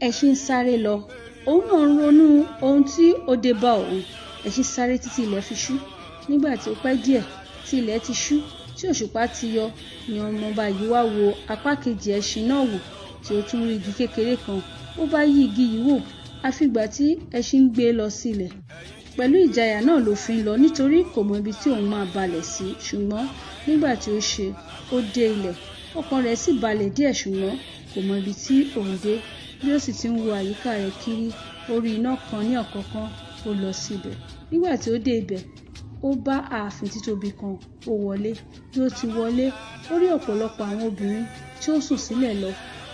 ẹṣin sáré lọ, òun náà ń ronú ohun tí ó dé bá òun. Ẹṣin sáré títí ilẹ̀ fi ṣú. Nígbà tí ó pẹ́ díẹ̀ tí ilẹ̀ ti ṣú tí òṣùpá ti yọ ni ọmọọba yìí wá wo apá kejì ẹṣin náà wò, tí ó tún rí igi kékeré kan. Ó bá yí igi yìí wò, àfìgbà tí ẹṣin ń gbé lọ sílẹ̀. Pẹ̀lú ìjayà náà ló fi ń lọ nítorí kò mọ ibi tí òun máa balẹ̀ sí. Ṣùgbọ́n nígbà tí ó ṣe, ó dé ilẹ̀. Ọkàn rẹ̀ sì balẹ̀ díẹ̀, ṣùgbọ́n kò mọ ibi tí òun dé. Bí ó sì ti ń wo àyíká rẹ̀ kiri, ó rí iná kan ní ọ̀kánkán. Ó lọ síbẹ̀. Nígbà tí ó dé ibẹ̀, ó bá ààfin títóbi kan. Ó wọlé. Bí ó ti wọlé, ó rí ọ̀pọ̀lọpọ̀ àwọn obìnrin tí ó sùn sílẹ̀ lọ.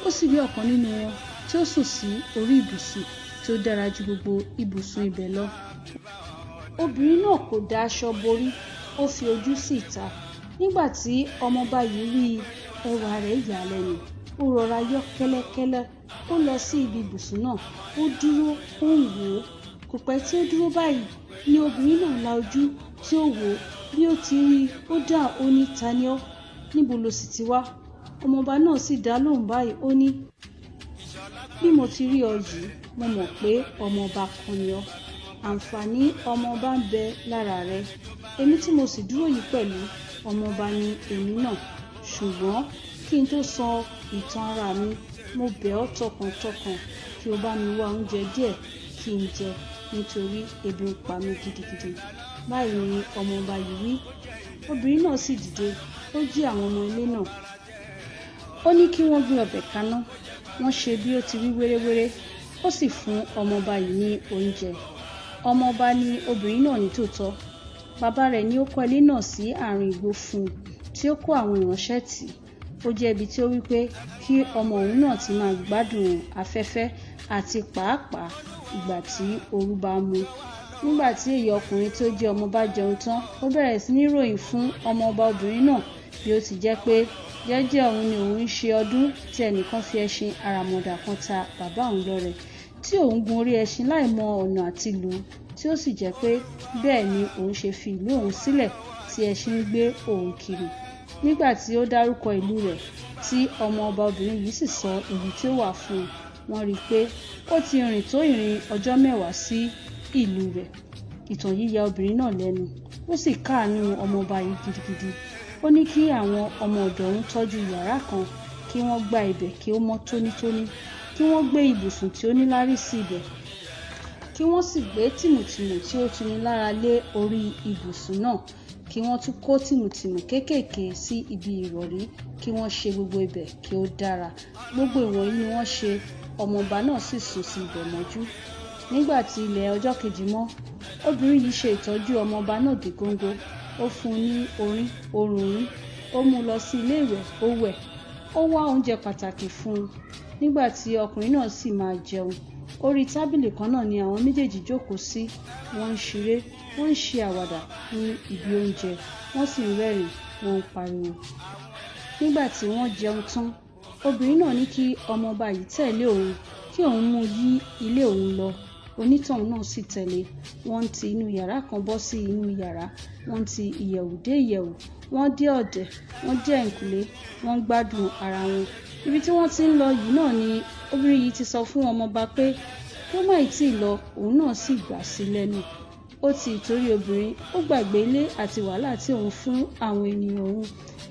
Ó sì rí ọ̀kan nínú wọn tí ó sùn sí orí ibùsùn tí ó dára ju gbogbo ibùsùn ibẹ̀ lọ. Obìnrin náà kò dá aṣọ borí, ó fi ojú sí ìta. Nígbà tí ọmọọba yìí rí ẹwà rẹ̀ yà á lẹ́nu, ó rọra yọ́ kẹ́lẹ́kẹ́lẹ́. Ó lọ sí ibi ibùsùn náà. Ó dúró, ó ń wò ó. Kò pẹ́ tí ó dúró báyìí ni obìnrin náà la ojú tí ó wò ó. Bí ó ti rí i, ó dá ó ní, "Ta ni ọ́? Níbo lo sì ti wá?" Ọmọọba náà sì dá lóhùn báyìí. Ó ní, "Bí mo ti rí ọ yìí, mo mọ̀ pé ọmọọba kan ni ọ́. Àǹfààní ọmọọba ń bẹ lára rẹ. Èmi tí mo sì dúró yìí pẹ̀lú ọmọọba ni èmi náà. Ṣùgbọ́n kí n tó sọ ìtàn ara mi, mo bẹ̀ ọ́ tọkàntọkàn kí o bá mi wá oúnjẹ díẹ̀ kí n jẹ, nítorí ebi ń pa mí gidigidi." Báyìí ni ọmọọba yìí wí. Obìnrin náà sì dìde. Ó jí àwọn ọmọ ilé náà. Ó ní kí wọ́n gbé ọbẹ̀ kaná. Wọ́n ṣe bí ó ti wí wéréwéré. Ó sì fún ọmọọba yìí ní oúnjẹ. Ọmọọba ni obìnrin náà ní tòótọ́. Bàbá rẹ̀ ni ó kọ́ ilé náà sí àárín igbó fún un, tí ó kó àwọn ìránṣẹ́ tì. Ó jẹ́ ibi tí ó wí pé kí ọmọ òun náà ti máa gbádùn afẹ́fẹ́ àti pàápàá ìgbà tí ooru bá mú. Nígbà tí èyí ọkùnrin tó jẹ́ ọmọọba jẹun tán, ó bẹ̀rẹ̀ sí ní ròyìn fún ọmọọba obìnrin náà bí ó ti jẹ́ pé jẹ́jẹ́ òun ni òun ń ṣe ọdún tí ẹnìkan fi ẹṣin àràmọ̀dà kan ta bàbá òun lọ́rẹ, tí òun gun orí ẹṣin láì mọ ọ̀nà àti lù ú, tí ó sì jẹ́ pé bẹ́ẹ̀ ni òun ṣe fi ìlú òun sílẹ̀ tí ẹṣin ń gbé òun kiri. Nígbà tí ó dárúkọ ìlú rẹ̀, tí ọmọọba obìnrin yìí sì sọ ìlú tí ó wà fún un, wọ́n rí i pé ó ti rìn tó ìrìn ọjọ́ 10 sí ìlú rẹ̀. Ìtàn yìí ya obìnrin náà lẹ́nu. Ó sì káàánú ọmọọba yìí gidigidi. Ó ní kí àwọn ọmọ ọ̀dọ̀ òun tọ́jú yàrá kan, kí wọ́n gbá ibẹ̀ kí ó mọ́ tónítóní, kí wọ́n gbé ibùsùn tí ó níláárí sí ibẹ̀, kí wọ́n sì gbé tìmùtìmù tí ó tuni lára lé orí ibùsùn náà, kí wọ́n tún kó tìmùtìmù kéékèèké sí ibi ìrọ̀rí, kí wọ́n ṣe gbogbo ibẹ̀ kí ó dára. Gbogbo ìwọ̀nyí ni wọ́n ṣe. Ọmọọba náà sì sùn sí ibẹ̀ mọ́jú. Nígbà tí ilẹ̀ ọjọ́ kejì mọ́, obìnrin yìí ṣe ìtọ́jú ọmọọba náà dé góńgó. Ó fún un ní oorun orí. Ó mú un lọ sí ilé ìwẹ̀, ó wẹ̀. Ó wá oúnjẹ pàtàkì fún un. Nígbà tí ọkùnrin náà sì máa jẹun, orí tábìlì kan náà ni àwọn méjèèjì jókòó sí. Wọ́n ń ṣeré, wọ́n ń ṣe àwàdà ní ibi oúnjẹ, wọ́n sì ń rẹ́rìn-ín, wọ́n ń pariwo. Nígbà tí wọ́n jẹun tán, obìnrin náà ní kí ọmọọba yìí tẹ̀lé òun, kí òun mú yí ilé òun lọ. Onítọ̀hún náà sì tẹ̀lé. Wọ́n ti inú yàrá kan bọ́ sí inú yàrá. Wọ́n ti ìyẹ̀wù dé ìyẹ̀wù. Wọ́n dé ọ̀dẹ̀, wọ́n dé ẹ̀yìnkùlé, wọ́n ń gbádùn ara wọn. Ibi tí wọ́n ti ń lọ yìí náà ni obìnrin yìí ti sọ fún ọmọọba pé kí ó má tí ì lọ. Òun náà sì gbà sí lẹ́nu. Ó ti ìtorí obìnrin, ó gbàgbé ilé àti wàhálà tí òun fún àwọn ènìyàn òun.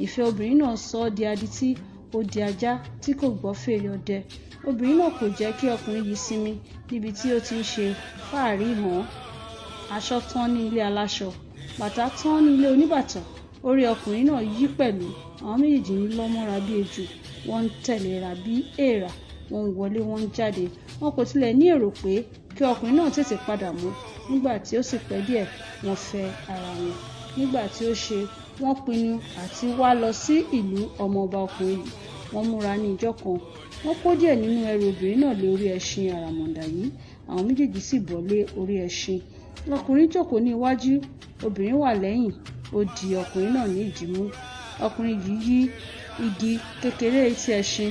Ìfẹ́ obìnrin náà sọ ọ́ di adití, ó di ajá tí kò gbọ́ fèrè ọdẹ. Obìnrin náà kò jẹ́ kí ọkùnrin yìí sinmi níbi tí ó ti ń ṣe fáàrí hàn. Aṣọ tán ní ilé aláṣọ, bàtà tán ní ilé oníbàtà. Orí ọkùnrin náà yí pẹ̀lú. Àwọn méjèèjì ń lọ́ mọ́ra bí ejò. Wọ́n ń tẹ̀léra bí èèrà. Wọ́n ń wọlé, wọ́n ń jáde. Wọn kò tilẹ̀ ní èrò pé kí ọkùnrin náà tètè padà mọ́. Nígbà tí ó sì pẹ́ díẹ̀, wọ́n fẹ́ ara wọn. Nígbà tí ó ṣe, wọ́n pinnu àti wá lọ sí ìlú ọmọọba ọkùnrin yìí. Wọ́n múra ní ìjọ kan. Wọ́n kó díẹ̀ nínú ẹrù obìnrin náà lé orí ẹṣin àràmọ̀dà yìí. Àwọn méjèèjì sì bọ́ lé orí ẹṣin. Ọkùnrin jókòó ní iwájú, obìnrin wà lẹ́yìn. Ó di ọkùnrin náà ní ìdìmú. Ọkùnrin yìí yí igi kékeré etí ẹṣin.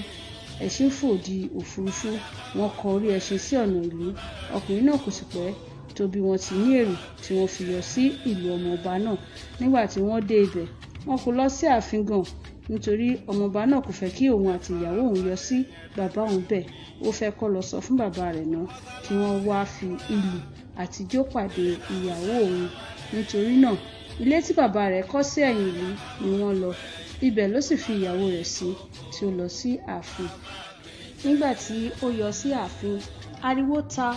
Ẹṣin fò di òfurufú. Wọ́n kọ orí ẹṣin sí ọ̀nà ìlú. Ọkùnrin náà kò sì pẹ́ tó bí wọ́n ti ní èrò tí wọ́n fi yọ sí ìlú ọmọọba náà. Nígbà tí wọ́n dé ibẹ̀, wọn kò lọ sí ààfin gan. nítorí ọmọọba náà kò fẹ́ kí òun àti ìyàwó òun yọ sí bàbá òun bẹ́ẹ̀. Ó fẹ́ kó lọ sọ fún bàbá rẹ̀ náà kí wọ́n wá fi ìlù àti ijó pàdé ìyàwó òun. Nítorí náà ilé tí bàbá rẹ̀ kọ́ sí ẹ̀yìn ìlú ni wọ́n lọ. Ibẹ̀ ló sì fi ìyàwó rẹ̀ sí tí ó lọ sí ààfin. Nígbà tí ó yọ sí ààfin, ariwo ta,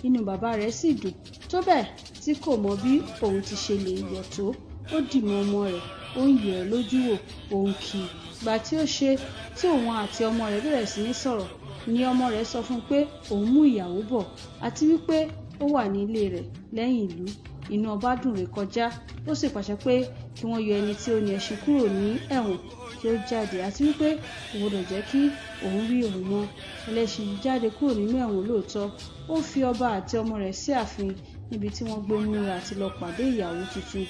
inú bàbá rẹ̀ sì dùn tó bẹ́ẹ̀ tí kò mọ bí òun ti ṣe lè yọ̀ tó. Ó dì mọ́ ọmọ rẹ̀, ó ń yẹ̀ ẹ́ lójú wò, ó ń kì í. Ìgbà tí ó ṣe tí òun àti ọmọ rẹ̀ bẹ̀rẹ̀ sí ní sọ̀rọ̀ ni ọmọ rẹ̀ sọ fún un pé òun mú ìyàwó bọ̀ àti wípé ó wà ní ilé rẹ̀ lẹ́yìn ìlú. Inú ọba dùn rékọjá, ó sì pàṣẹ pé kí wọ́n yọ ẹni tí ó ní ẹṣin kúrò ní ẹ̀wọ̀n kí ó jáde àti wípé kò gbọdọ̀ jẹ́ kí òun rí òun mọ́. Ẹlẹ́ṣin yìí jáde kúrò nínú ẹ̀wọ̀n lóòótọ́. Ó fi ọba àti ọmọ rẹ̀ sí ààfin níbi tí wọ́n gbé múra àti lọ pàdé ìyàwó tuntun.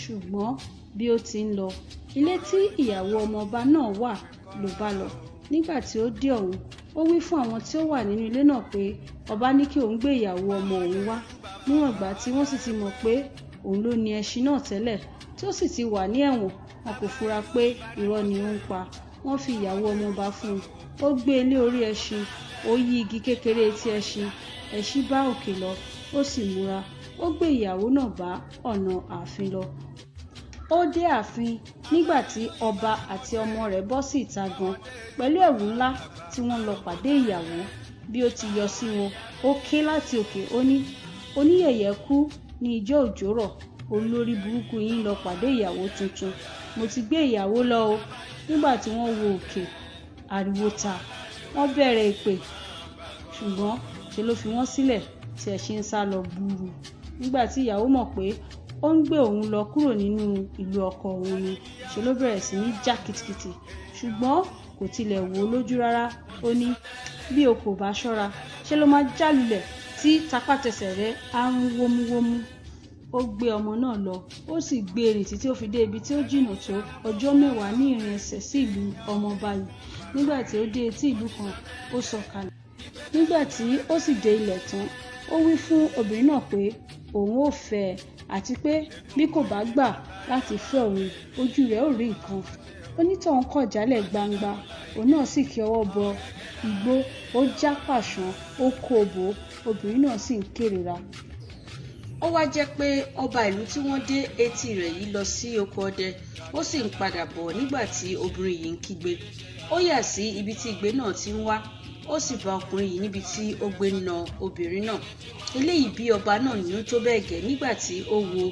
Ṣùgbọ́n bí ó ti ń lọ, ilé tí ìyàwó ọmọ ọba náà wà ló bá lọ. Nígbà tí ó dé ọ̀hún, ó wí fún àwọn tí ó wà nínú ilé náà pé ọba ní kí òun gbé ìyàwó ọmọ òun wá. Níwọ̀n ìgbà tí wọ́n sì ti mọ̀ pé òun ló ní ẹṣin náà tẹ́lẹ̀ tí ó sì ti wà ní ẹ̀wọ̀n, wọn kò fura pé irọ́ ni ó ń pa. Wọ́n fi ìyàwó ọmọ ọba fún un. Ó gbé e lé orí ẹṣin, ó yí igi kékeré etí ẹṣin. Ẹṣin bá òkè lọ, ó sì múra. Ó gbé ìyàwó náà bá ọ̀nà ààfin lọ. Ó dé ààfin nígbà tí ọba àti ọmọ rẹ̀ bọ́ sí ìta gan pẹ̀lú ẹ̀wù ńlá tí wọ́n lọ pàdé ìyàwó. Bí ó ti yọ sí wọn, ó ké láti òkè, ó ní, oníyẹ̀yẹ́ kú ní ijó òjò rọ̀, olórí burúkú yín lọ pàdé ìyàwó tuntun. Mo ti gbé ìyàwó lọ o. Nígbà tí wọ́n wo òkè, ariwo ta, wọ́n bẹ̀rẹ̀ èpè, ṣùgbọ́n ṣe ló fi wọ́n sílẹ̀ tí ẹṣin ń sá lọ gbúrú. Nígbà tí ìyàwó mọ̀ pé ó ń gbé òun lọ kúrò nínú ìlú ọkọ òun ni ṣe ló bẹ̀rẹ̀ sí ní já kìtìkìtì, ṣùgbọ́n kò tilẹ̀ wò ó lójú rárá. Ó ní bí o kò bá ṣọ́ra ṣe ló máa jálulẹ̀ tí tapátẹsẹ̀ rẹ̀ á ń wómúwómú. Ó gbé ọmọ náà lọ, ó sì gbé e rìn títí ó fi dé ibi tí ó jìnnà tó ọjọ́ 10 ní ìrìn ẹsẹ̀ sí ìlú ọmọọba yìí. Nígbà tí ó dé etí ìlú kan, ó sọ̀kalẹ̀. Nígbà tí ó sì dé ilẹ̀ tán, ó wí fún obìnrin náà pé òun ò fẹ́ ẹ àti pé bí kò bá gbà láti fẹ́ òun, ojú rẹ̀ ò rí nǹkan. Onítọ̀hún kọ̀ jálẹ̀ gbangba, òun náà sì kí ọwọ́ bọ igbó, ó já pàṣán, ó kó bò, obìnrin náà sì ń kérora. Ó wá jẹ́ pé ọba ìlú tí wọ́n dé etí rẹ̀ yìí lọ sí oko ọdẹ, ó sì ń padà bọ̀ nígbà tí obìnrin yìí ń kígbe. Ó yà sí ibi tí igbe náà ti ń wá, ó sì bá ọkùnrin yìí níbi tí ó gbé na obìnrin náà. Eléyìí bí ọba náà nínú tó bẹ́ẹ̀ gẹ́ nígbà tí ó wo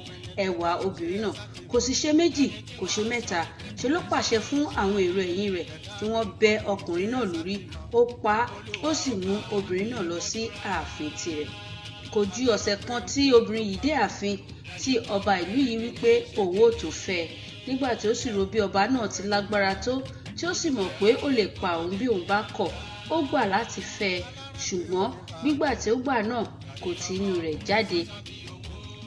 ẹwà obìnrin náà. Kò sì ṣe méjì, kò ṣe mẹ́ta, ṣe ló pàṣẹ fún àwọn èrò ẹ̀yìn rẹ̀ kí wọ́n bẹ́ ọkùnrin náà lórí. Ó pa á, ó sì mú obìnrin náà lọ sí ààfin tirẹ̀. Kò ju ọ̀sẹ̀ kan tí obìnrin yìí dé ààfin tí ọba ìlú yìí wí pé òun ò tó fẹ́ ẹ. Nígbà tí ó sì rò bí ọba náà ti lágbára tó, tí ó sì mọ̀ pé ó lè pa òun bí òun bá kọ̀, ó gbà láti fẹ́ ẹ. Ṣùgbọ́n gbígbà tí ó gbà náà kò ti inú rẹ̀ jáde.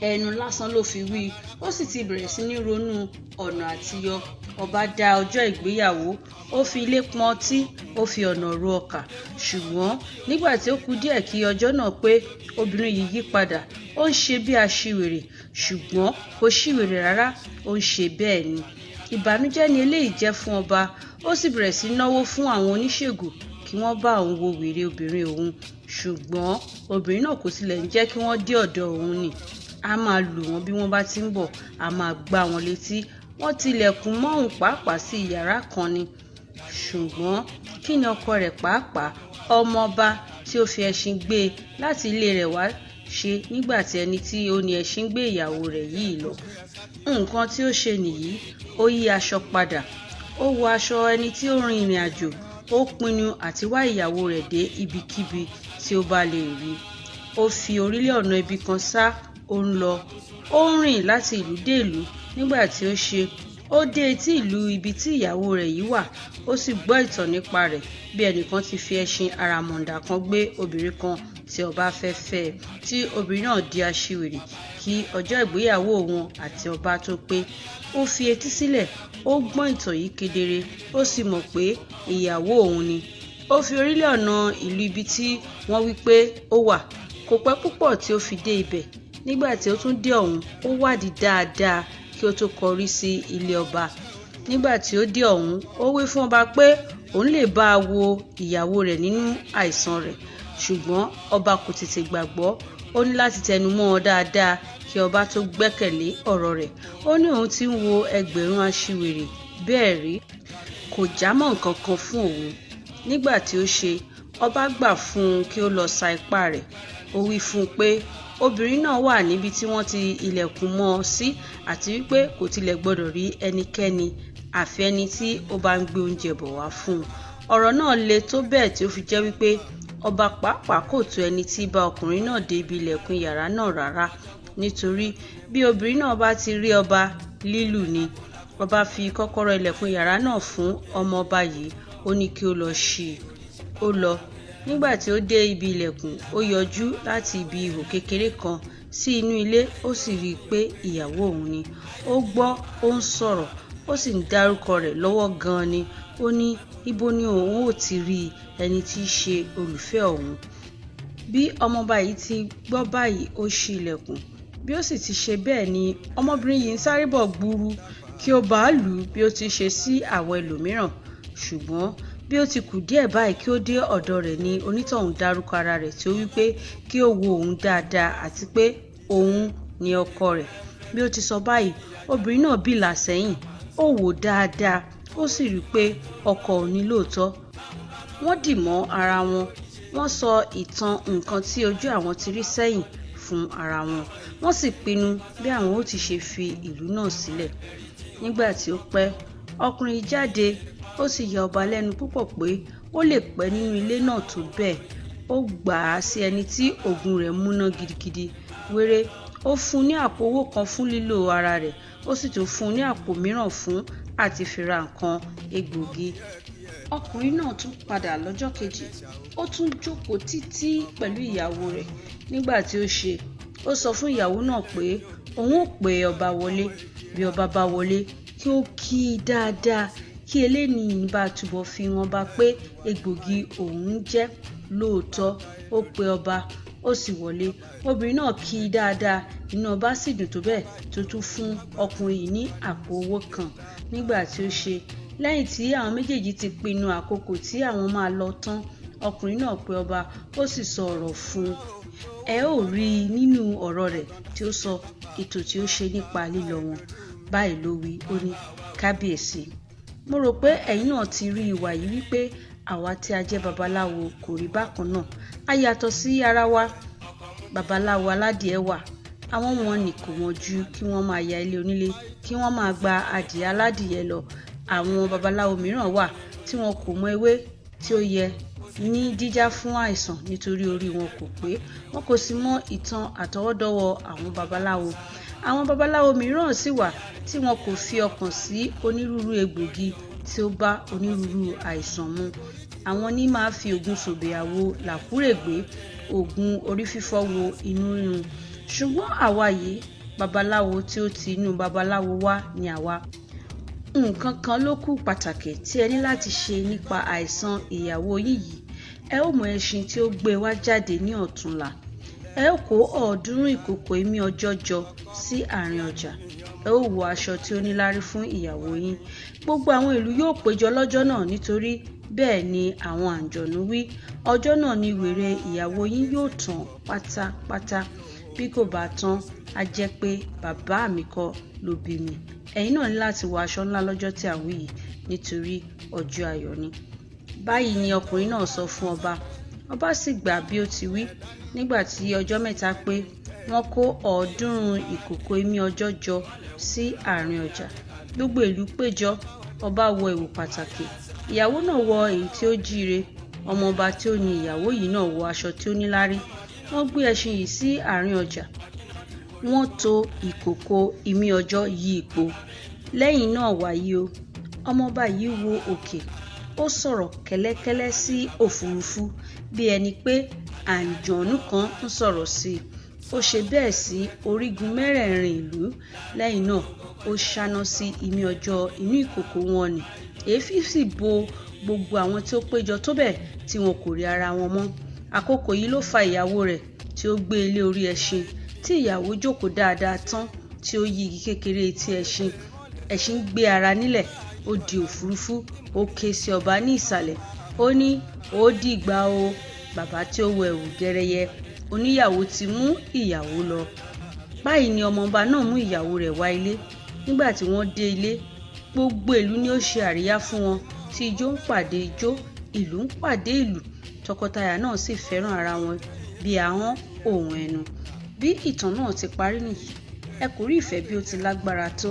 Ẹnu lásán ló fi wí, ó sì ti bẹ̀rẹ̀ sí ní ronú ọ̀nà àtiyọ. Ọba dá ọjọ́ ìgbéyàwó, ó fi ilé pọn ọtí, ó fi ọ̀nà ro ọkà. Ṣùgbọ́n nígbà tí ó kù díẹ̀ kí ọjọ́ náà pé, obìnrin yìí yí padà. Ó ń ṣe bí aṣiwèrè, ṣùgbọ́n kò ṣiwèrè rárá, ó ń ṣe bẹ́ẹ̀ ni. Ìbànújẹ́ ni eléyìí jẹ́ fún ọba. Ó sì bẹ̀rẹ̀ sí náwó fún àwọn oníṣègùn kí wọ́n bá òun wo wèrè obìnrin òun. Ṣùgbọ́n obìnrin náà kò tilẹ̀ ń jẹ́ kí wọ́n dé ọ̀dọ̀ òun ni. A máa lù wọ́n bí wọ́n bá ti ń bọ̀, a máa gbá wọn létí. Wọ́n tilẹ̀kùn mọ́ òun pàápàá sí yàrá kan ni. Ṣùgbọ́n kí ni ọkọ rẹ̀ pàápàá, ọmọọba tí ó fi ẹṣin gbé e láti ilé rẹ̀ wá ṣe nígbà tí ẹni tí ó ní ẹṣin gbé ìyàwó rẹ̀ yìí lọ? Nǹkan tí ó ṣe nìyí, ó yí aṣọ padà. Ó wọ aṣọ ẹni tí ó rin ìrìn àjò. Ó pinnu àti wá ìyàwó rẹ̀ dé ibikíbi tí ó bá lè rí. Ó fi orílẹ̀ ọ̀nà ibi kan sá, ó ń lọ. Ó ń rìn láti ìlú dé ìlú. Nígbà tí ó ṣe, ó dé etí ìlú ibi tí ìyàwó rẹ̀ yìí wà. Ó sì gbọ́ ìtàn nípa rẹ̀ bí ẹnìkan ti fi ẹṣin àràmọ̀ǹdà kan gbé obìnrin kan tí ọba fẹ́ fẹ́, tí obìnrin náà di aṣiwèrè kí ọjọ́ ìgbéyàwó wọn àti ọba tó pé. Ó fi etí sílẹ̀, ó gbọ́n ìtàn yìí kedere, ó sì mọ̀ pé ìyàwó òun ni. Ó fi orílẹ̀ ọ̀nà ìlú ibi tí wọ́n wí pé ó wà. Kò pẹ́ púpọ̀ tí ó fi dé ibẹ̀. Nígbà tí ó tún dé ọ̀hún, ó wádìí dáadáa kí ó tó kọrí sí ilé ọba. nígbà tí ó dé ọ̀hún ó wí fún ọba pé òun lè bá a wo ìyàwó rẹ̀ nínú àìsàn rẹ̀, ṣùgbọ́n ọba kò tètè gbàgbọ́. Ó ní láti tẹnu mọ́ ọ dáadáa kí ọba tó gbẹ́kẹ̀lé ọ̀rọ̀ rẹ̀. Ó ní òun ti ń wo ẹgbẹ̀rún aṣiwèrè bẹ́ẹ̀ rí, kò jámọ́ nǹkan kan fún òun. Nígbà tí ó ṣe, ọba gbà fún un kí ó lọ sa ipá rẹ̀. Ó wí fún un pé obìnrin náà wà níbi tí wọ́n ti ilẹ̀kùn mọ́ ọ sí, àti wípé kò tilẹ̀ gbọdọ̀ rí ẹnikẹ́ni àfi ẹni tí ó bá ń gbé oúnjẹ bọ̀ wá fún un. Ọ̀rọ̀ náà le tó bẹ́ẹ̀ tí ó fi jẹ́ wípé ọba pàápàá kò tó ẹni tí bá ọkùnrin náà dé ibi ilẹ̀kùn yàrá náà rárá, nítorí bí obìnrin náà bá ti rí ọba lílù ni. Ọba fi kọ́kọ́rọ́ ilẹ̀kùn yàrá náà fún ọmọ ọba yìí, ó ní kí ó lọ ṣí i. Ó lọ. Nígbà tí ó dé ibi ilẹ̀kùn, ó yọjú láti ibi ihò kékeré kan sí inú ilé, ó sì rí i pé ìyàwó òun ni. Ó gbọ́, ó ń sọ̀rọ̀, ó sì ń dárúkọ rẹ̀ lọ́wọ́ gan-an ni. Ó ní ibo ni òun ò ti rí ẹni tí í ṣe olùfẹ́ òun. Bí ọmọọba yìí ti gbọ́ báyìí, ó ṣí ilẹ̀kùn. Bí ó sì ti ṣe bẹ́ẹ̀ ni ọmọbìnrin yìí ń sáré bọ̀ gbúrú kí ó bá lù ú bí ó ti ṣe sí àwọn ẹlòmíràn. Ṣùgbọ́n bí ó ti kù díẹ̀ báyìí kí ó dé ọ̀dọ̀ rẹ̀ ni onítọ̀hún dárúkọ ara rẹ̀ tí ó wí pé kí ó wo òun dáadáa àti pé òun ni ọkọ rẹ̀. Bí ó ti sọ báyìí, obìnrin náà bìlà sẹ́yìn, ó wò dáadáa, ó sì rí i pé ọkọ òun ni lóòótọ́. Wọ́n dì mọ́ ara wọn, wọ́n sọ ìtàn nǹkan tí ojú àwọn ti rí sẹ́yìn fún ara wọn. Wọ́n sì pinnu bí àwọn ó ti ṣe fi ìlú náà sílẹ̀. Nígbà tí ó pẹ́, ọkùnrin jáde, ó sì yà ọba lẹ́nu púpọ̀ pé ó lè pẹ́ nínú ilé náà tó bẹ́ẹ̀. Ó gbà á sí ẹni tí òògùn rẹ̀ múná gidigidi. Wéré, ó fún un ní àpò owó kan fún lílò ara rẹ̀, ó sì tún fún un ní àpò mìíràn fún àti fi ra nǹkan egbògi. Ọkùnrin náà tún padà lọ́jọ́ kejì. Ó tún jókòó títí pẹ̀lú ìyàwó rẹ̀. Nígbà tí ó ṣe, ó sọ fún ìyàwó náà pé òun ó pe ọba wọlé. Bí ọba bá wọlé, kí ó kí i dáadáa, kí eléyìí bá túbọ̀ fi wọn bá pé egbògi òun jẹ́ lóòótọ́. Ó pe ọba, ó sì wọlé. Obìnrin náà kí i dáadáa, inú ọba sì dùn tó bẹ́ẹ̀ tó tún fún ọkùnrin yìí ní àpò owó kan. Nígbà tí ó ṣe, lẹ́yìn tí àwọn méjèèjì ti pinnu àkókò tí àwọn máa lọ tán, ọkùnrin náà pe ọba, ó sì sọ ọ̀rọ̀ fún un. Ẹ ó rí i nínú ọ̀rọ̀ rẹ̀ tí ó sọ ètò tí ó ṣe nípa lílọ wọn. Báyìí ló wí, ó ní kábíyèsí, mo rò pé ẹ̀yin náà ti rí ìwà yìí wípé àwa tí a jẹ́ babaláwo kò rí bákan náà. A yàtọ̀ sí ara wa. Babaláwo aládìẹ wà, àwọn wọn ní kò wọ́n ju kí wọ́n máa ya ilé onílé, kí wọ́n máa gba adìẹ aládìẹ lọ. Àwọn babaláwo mìíràn wà tí wọn kò mọ ewé tí ó yẹ ní dídá fún àìsàn nítorí orí wọn kò pé, wọn kò sì mọ ìtàn àtọwọ́dọ́wọ́ àwọn babaláwo. Àwọn babaláwo mìíràn sì wà tí wọn kò fi ọkàn sí onírúurú egbògi tí ó bá onírúurú àìsàn mu. Àwọn ní máa fi ògùn sòbìàwò làkúrègbé, ògùn orí fífọ́ wo inú rírun. Ṣùgbọ́n àwa yìí, babaláwo tí ó ti inú babaláwo wá ni àwa. Nǹkan kan ló kù pàtàkì tí ẹ ní láti ṣe nípa àìsàn ìyàwó yín yìí. Ẹ ó mú ẹṣin tí ó gbé wá jáde ní ọ̀túnla. Ẹ ó kó 300 ìkòkò imí ọjọ́ jọ sí àárín ọjà. Ẹ ó wọ aṣọ tí ó níláárí fún ìyàwó yín. Gbogbo àwọn ìlú yóò péjọ lọ́jọ́ náà nítorí bẹ́ẹ̀ ni àwọn àǹjọ̀nú wí. Ọjọ́ náà ni wèrè ìyàwó yín yóò tán pátápátá. Bí kò bá tán, á jẹ́ pé bàbá mi kọ́ ló bí mi. Ẹ̀yin náà ní láti wọ aṣọ ńlá lọ́jọ́ tí à ń wí yìí nítorí ọjọ́ ayọ̀ ni. Báyìí ni ọkùnrin náà sọ fún ọba. Ọba sì gbà bí ó ti wí. Nígbà tí ọjọ́ mẹ́ta pé, wọ́n kó 300 ìkòkò imí ọjọ́ jọ sí àárín ọjà. Gbogbo ìlú péjọ. Ọba wọ ẹ̀wù pàtàkì. Ìyàwó náà wọ èyí tí ó jíire. Ọmọọba tí ó ní ìyàwó yìí náà wọ aṣọ tí ó níláárí. Wọ́n gbé ẹṣin yìí sí àárín ọjà. Wọ́n tò ìkòkò imí ọjọ́ yí ipò. Lẹ́yìn náà wàyí o, ọmọọba yìí wo òkè. Ó sọ̀rọ̀ kẹ́lẹ́kẹ́lẹ́ sí òfurufú bí ẹni pé àǹjọ̀nú kan ń sọ̀rọ̀ sí i. Ó ṣe bẹ́ẹ̀ sí orígun mẹ́rẹ̀ẹ̀rin ìlú. Lẹ́yìn náà, ó ṣáná sí imí ọjọ́ inú ìkòkò wọn nì. Èéfín sì bo gbogbo àwọn tí ó péjọ tó bẹ́ẹ̀ tí wọn kò rí ara wọn mọ́. Àkókò yìí ló fa ìyàwó rẹ̀ tí ó gbé ilé orí ẹṣin, tí ìyàwó jókòó dáadáa tán tí ó yí igi kékeré etí ẹṣin. Ẹṣin gbé ara nílẹ̀, ó di òfurufú, ó ké sí ọba ní ìsàlẹ̀, ó ní ó dìgbà o. Bàbá tí ó wọ ẹ̀wù gẹrẹyẹ, oníyàwó ti mú ìyàwó lọ. Báyìí ni ọmọọba náà mú ìyàwó rẹ̀ wá ilé. Nígbà tí wọ́n dé ilé, gbogbo ìlú ni ó ṣe àríyá fún wọn, tí ijó ń pàdé ijó, ìlú ń pàdé ìlú. Tọkọtaya náà sì fẹ́ràn ara wọn bí ahọ́n òun ẹnu. Bí ìtàn náà ti parí nìyí. Ẹ kò rí ìfẹ́ bí ó ti lágbára tó.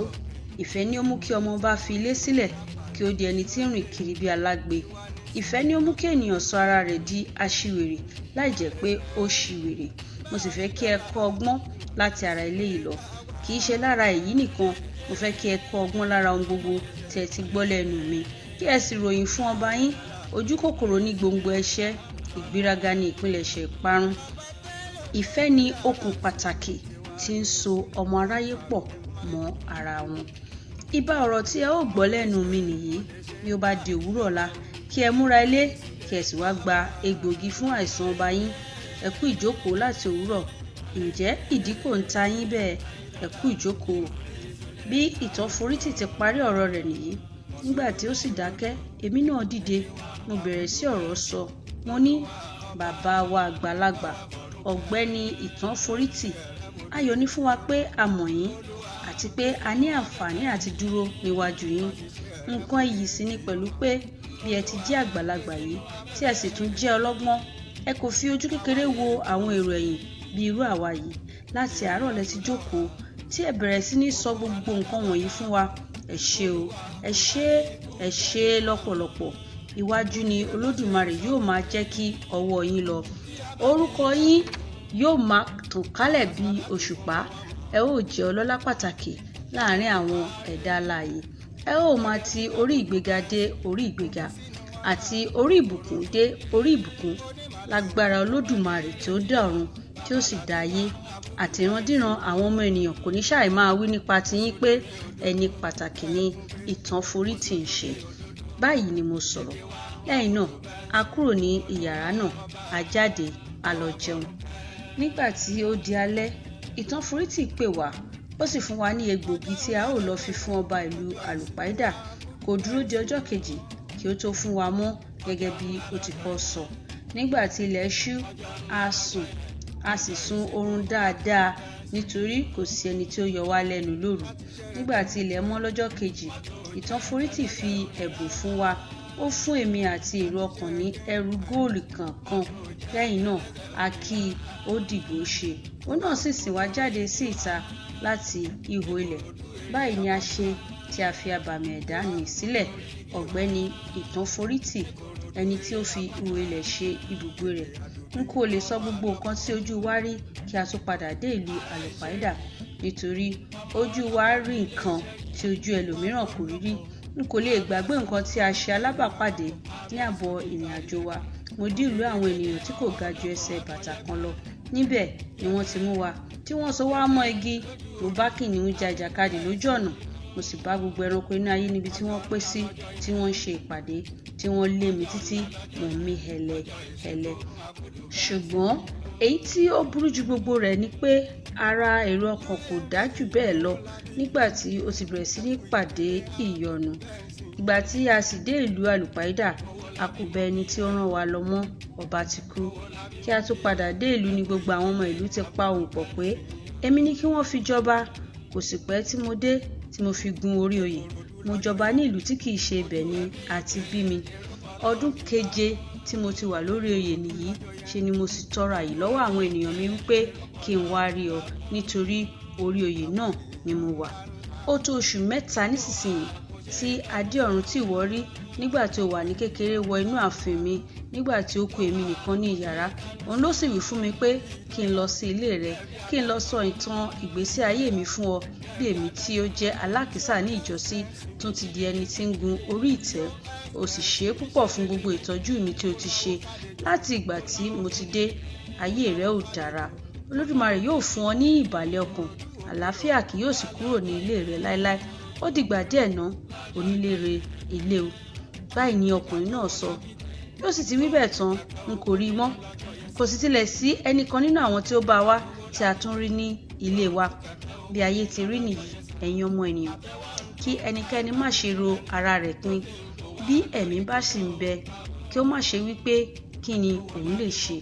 Ìfẹ́ ni ó mú kí ọmọọba fi ilé sílẹ̀ kí ó di ẹni tí ń rìn kiri bí alágbe. Ìfẹ́ ni ó mú kí ènìyàn sọ ara rẹ̀ di aṣiwèrè láì jẹ́ pé ó ṣiwèrè. Mo sì fẹ́ kí ẹ kọ́ ọgbọ́n láti ara eléyìí lọ. Kì í ṣe lára èyí nìkan, mo fẹ́ kí ẹ kọ́ ọgbọ́n lára ohun gbogbo tí ẹ ti gbọ́ lẹ́nu mi. Kí ẹ sì ròyìn fún ọba yín. Ojú kòkòrò ní gbòǹgbò ẹ̀ṣẹ̀, ìgbéraga ní ìpilẹ̀ṣẹ̀ ìparun. Ìfẹ́ ni okùn pàtàkì tí ń so ọmọ aráyé pọ̀ mọ́ ara wọn. Ìbá ọ̀rọ̀ tí ẹ ó gbọ́ lẹ́nu mi nìyí. Bí ó bá di òwúrọ̀ ọ̀la, kí ẹ múra ilé, kí ẹ sì wá gba egbògi fún àìsàn ọba yín. Ẹ kú ìjókòó láti òwúrọ̀. Ǹjẹ́ ìdí kò ń ta yín bẹ́ẹ̀? Ẹ kú ìjókòó. Bí ìtàn forítì ti parí ọ̀rọ̀ rẹ̀ nìyí. Nígbà tí ó sì dákẹ́, èmi náà dìde. Mo bẹ̀rẹ̀ sí ọ̀rọ̀ sọ. Mo ní, bàbá wa àgbàlagbà, ọ̀gbẹ́ni ìtàn forítì, ayọ̀ ní fún wa pé a mọ̀ yín àti pé a ní àǹfààní àti dúró níwájú yín. Nǹkan iyì sí ni pẹ̀lú pé bí ẹ ti jẹ́ àgbàlagbà yìí tí ẹ sì tún jẹ́ ọlọ́gbọ́n, ẹ kò fi ojú kékeré wo àwọn èrò ẹ̀yìn bí irú àwa yìí. Láti àárọ̀ lẹ ti jókòó tí ẹ bẹ̀rẹ̀ sí ní sọ gbogbo nǹkan wọ̀nyí fún wa. Ẹ ṣé o, ẹ ṣé lọ́pọ̀lọpọ̀. Iwájú ni Olódùmarè yóò máa jẹ́ kí ọwọ́ yín lọ. Orúkọ yín yóò máa tàn kálẹ̀ bí òṣùpá. Ẹ ó jẹ́ ọlọ́lá pàtàkì láàrin àwọn ẹ̀dá alààyè. Ẹ ó máa ti orí ìgbéga dé orí ìgbéga àti orí ìbùkún dé orí ìbùkún. Lágbára Olódùmarè tí ó dá ọ̀run tí ó sì dá ayé. Àtìrandíran àwọn ọmọ ènìyàn kò ní ṣàì máa wí nípa tiyín pé ẹni pàtàkì ni ìtàn forítì ń ṣe. Báyìí ni mo sọ̀rọ̀. Lẹ́yìn náà, a kúrò ní ìyàrá náà, a jáde, a lọ jẹun. Nígbà tí ó di alẹ́, ìtàn forítì pè wá. Ó sì fún wa ní egbògi tí a ó lọ fi fún ọba ìlú àlùpàídà. Kò dúró di ọjọ́ kejì kí ó tó fún wa mọ́ gẹ́gẹ́ bí ó ti kọ́ sọ. Nígbà tí ilẹ̀ ṣú, a sùn, a sì sun oorun dáadáa nítorí kò sí ẹni tí ó yọ wá lẹ́nu lóru. Nígbà tí ilẹ̀ mọ́ lọ́jọ́ kejì, ìtàn forítì fi ẹ̀bùn fún wa. Ó fún èmi àti èrò ọkàn ní ẹrù góòlù kankan. Lẹ́yìn náà, a kí i, ó dìgbò ṣe. Ó náà sì sìn wá jáde sí ìta láti ihò ilẹ̀. Báyìí ni a ṣe tí a fi abàmì ẹ̀dá nì sílẹ̀. Ọ̀gbẹ́ni ìtàn forítì, ẹni tí ó fi ihò ilẹ̀ ṣe ibùgbé rẹ̀. N kò lè sọ gbogbo nǹkan tí ojú wa rí kí a tó padà dé ìlú àlùpàídà, nítorí ojú wa rí nǹkan tí ojú ẹlòmíràn kò rí rí. N kò lè gbàgbé nǹkan tí a ṣe alábàápàdé ní àbọ̀ ìrìn àjò wa. Mo dé ìlú àwọn ènìyàn tí kò ga ju ẹsẹ̀ bàtà kan lọ. Níbẹ̀ ni wọ́n ti mú wa, tí wọ́n so wá mọ́ igi. Mo bá kìnìún ja ìjàkadì lójú ọ̀nà. Mo sì bá gbogbo ẹranko inú ayé níbi tí wọ́n pé sí, tí wọ́n ń ṣe ìpàdé, tí wọ́n lé mi títí mo mí hẹlẹhẹlẹ. Ṣùgbọ́n èyí tí ó burú ju gbogbo rẹ̀ ni pé ara èrò ọkàn kò dájú bẹ́ẹ̀ lọ nígbà tí ó ti bẹ̀rẹ̀ sí ní pàdé ìyọnu. Ìgbà tí a sì dé ìlú àlùpàídà, a kò bẹ ẹni tí ó rán wa lọ mọ́, ọba ti kú. Kí a tó padà dé ìlú ni gbogbo àwọn ọmọ ìlú ti pa ohùn pọ̀ pé èmi ni kí wọ́n fi jọba. Kò sì pẹ́ tí mo dé tí mo fi gun orí oyè. Mo jọba ní ìlú tí kìí ṣe ibẹ̀ ni a ti bí mi. Ọdún keje tí mo ti wà lórí oyè nìyí. Ṣe ni mo sì tọrọ àyè lọ́wọ́ àwọn ènìyàn mi wípé kí n wá rí ọ nítorí orí oyè náà ni mo wà. Ó tó oṣù mẹ́ta nísinsìnyí tí adé ọ̀run tí ìwọ rí nígbà tí ó wà ní kékeré wọ inú ààfin mi nígbà tí ó kù èmi nìkan ní ìyàrá. Òun ló sì wí fún mi pé kí n lọ sí ilé rẹ, kí n lọ sọ ìtàn ìgbésí ayé mi fún ọ, bí èmi tí ó jẹ́ alákìísà ní ìjọsí tún ti di ẹni tí ń gun orí ìtẹ́. O sì ṣe púpọ̀ fún gbogbo ìtọ́jú mi tí o ti ṣe láti ìgbà tí mo ti dé. Ayé rẹ ò dára. Olódùmarè yóò fún ọ ní ìbàlẹ̀ ọkàn. Àlàáfíà kì yóò sì kúrò ní ilé rẹ láéláé. Ó dìgbà díẹ̀ náà, onílére ilé o. Báyìí ni ọkùnrin náà sọ. Bí ó sì ti wí bẹ́ẹ̀ tán, n kò rí i mọ́. Kò sì tilẹ̀ sí ẹnìkan nínú àwọn tí ó bá wá tí a tún rí ní ilé wa. Bí ayé ti rí nìyí, ẹ̀yin ọmọ ènìyàn. kí ẹnikẹ́ni má ṣe ro ara rẹ̀ pin. Bí ẹ̀mí bá sì ń bẹ, kí ó má ṣe wípé kí ni òun lè ṣe.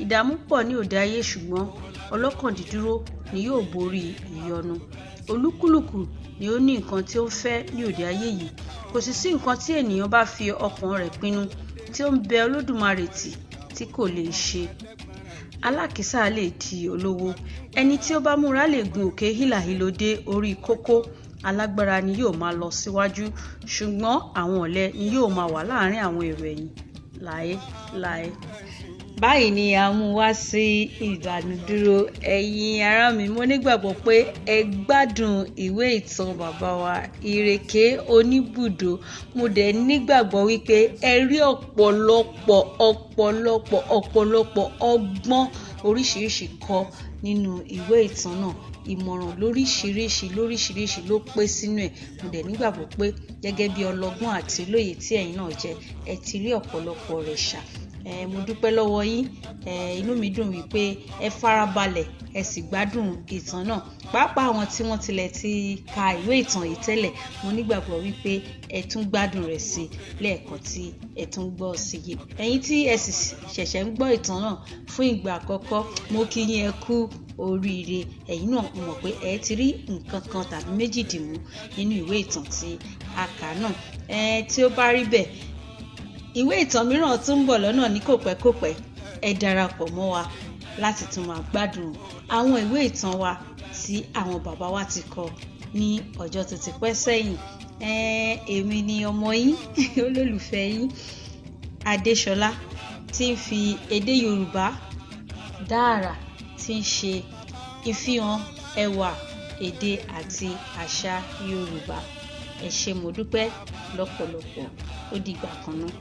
Ìdààmú pọ̀ ní òde ayé, ṣùgbọ́n ọlọ́kàn dídúró ni yóò borí ìyọnu. Olúkúlùkù ni ó ní nǹkan tí ó ń fẹ́ ní òde ayé yìí. Kò sì sí nǹkan tí ènìyàn bá fi ọkàn rẹ̀ pinnu tí ó ń bẹ Olódùmarè tí kò lè ṣe. Alákìísà lè di olówó. Ẹni tí ó bá múra lè gun òkè hílàhílo dé orí kókó. Alágbára ni yóò máa lọ síwájú, ṣùgbọ́n àwọn ọ̀lẹ ni yóò máa wà láàárín àwọn èrò ẹ̀yìn láéláé. Báyìí ni a mú wá sí ìdánudúró. Ẹ̀yin ará mi, mo nígbàgbọ́ pé ẹ gbádùn ìwé ìtàn bàbá wa Ireke Onibudo. Mo dẹ̀ nígbàgbọ́ wípé ẹ rí ọ̀pọ̀lọpọ̀ ọgbọ́n oríṣiríṣi kọ́ nínú ìwé ìtàn náà. Ìmọ̀ràn lóríṣiríṣi ló pé sínú ẹ̀. Mo dẹ̀ nígbàgbọ́ pé gẹ́gẹ́ bí ọlọ́gbọ́n àti olóye tí ẹ̀yin náà jẹ́, ẹ ti rí ọ̀pọ̀lọpọ̀ rẹ̀ ṣà. Mo dúpẹ́ lọ́wọ́ yín. Inú mi dùn wípé ẹ farabalẹ̀, ẹ sì gbádùn ìtàn náà. Pàápàá àwọn tí wọ́n tilẹ̀ ti ka ìwé ìtàn yìí tẹ́lẹ̀, mo nígbàgbọ́ wípé ẹ tún gbádùn rẹ̀ sí lẹ́ẹ̀kan tí ẹ tún gbọ́ sí i. Ẹ̀yin tí ẹ sì ṣẹ̀ṣẹ̀ ń gbọ́ ìtàn náà fún ìgbà àkọ́kọ́, mo kí yín ẹ kú oríire. Ẹ̀yin náà mọ̀ pé ẹ ti rí nǹkan kan tàbí méjì dìmú nínú ìwé ìtàn tí a kà náà. Tí ó bá rí bẹ́ẹ̀, ìwé ìtàn mìíràn tún ń bọ̀ lọ́nà ní kòpẹ́kòpẹ́. Ẹ darapọ̀ mọ́ wa láti tún máa gbádùn àwọn ìwé ìtàn wa tí àwọn bàbá wa ti kọ ní ọjọ́ tó ti pẹ́ sẹ́yìn. Èmi ni ọmọ yín olólùfẹ́ yín Adéṣọlá, tí ń fi èdè Yorùbá dára, tí ń ṣe ìfihàn ẹwà èdè àti àṣà Yorùbá. Ẹ ṣé, mo dúpẹ́ lọ́pọ̀lọpọ̀. Ó dìgbà kan náà.